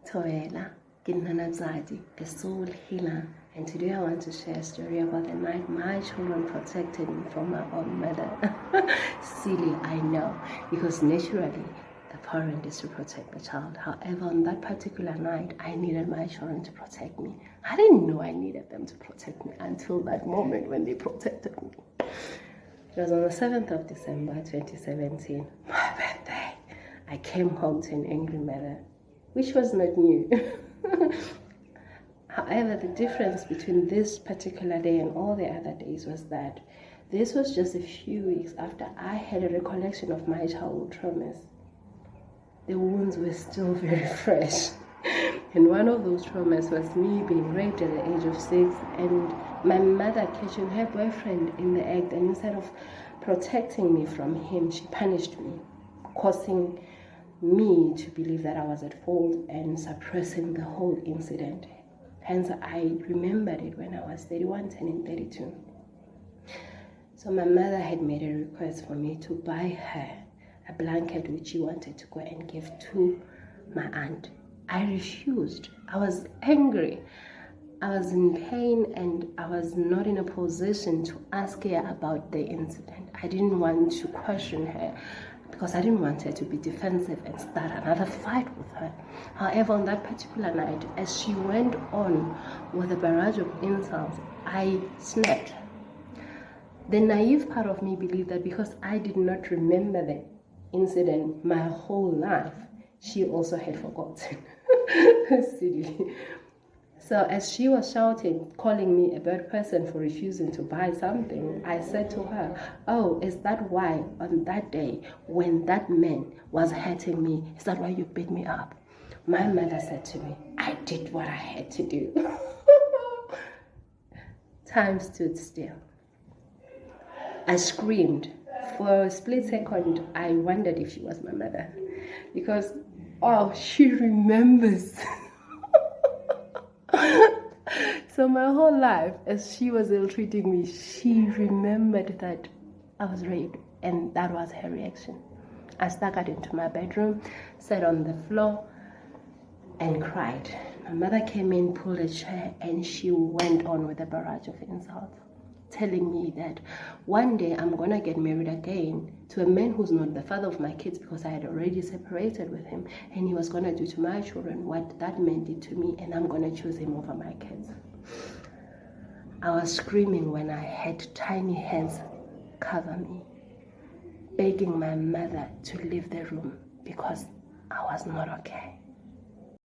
Toela, Kinanazadi, a soul healer, and today I want to share a story about the night my children protected me from my own mother. Silly, I know, because naturally the parent is to protect the child. However, on that particular night, I needed my children to protect me. I didn't know I needed them to protect me until that moment when they protected me. It was on the 7th of December 2017, my birthday. I came home to an angry mother, which was not new. However, the difference between this particular day and all the other days was that this was just a few weeks after I had a recollection of my childhood traumas. The wounds were still very fresh. And one of those traumas was me being raped at the age of 6 and my mother catching her boyfriend in the act, and instead of protecting me from him, she punished me, causing me to believe that I was at fault and suppressing the whole incident. Hence, I remembered it when I was 31, turning 32. So my mother had made a request for me to buy her a blanket which she wanted to go and give to my aunt. I refused. I was angry. I was in pain and I was not in a position to ask her about the incident. I didn't want to question her because I didn't want her to be defensive and start another fight with her. However, on that particular night, as she went on with a barrage of insults, I snapped. The naive part of me believed that because I did not remember the incident my whole life, she also had forgotten. Silly. So as she was shouting, calling me a bad person for refusing to buy something, I said to her, "Oh, is that why on that day when that man was hurting me, is that why you beat me up?" My mother said to me, "I did what I had to do." Time stood still. I screamed. For a split second, I wondered if she was my mother. Because, oh, she remembers. So my whole life, as she was ill-treating me, she remembered that I was raped, and that was her reaction. I staggered into my bedroom, sat on the floor, and cried. My mother came in, pulled a chair, and she went on with a barrage of insults, telling me that one day I'm gonna get married again to a man who's not the father of my kids because I had already separated with him, and he was gonna do to my children what that man did to me, and I'm gonna choose him over my kids. I was screaming when I had tiny hands cover me, begging my mother to leave the room because I was not okay.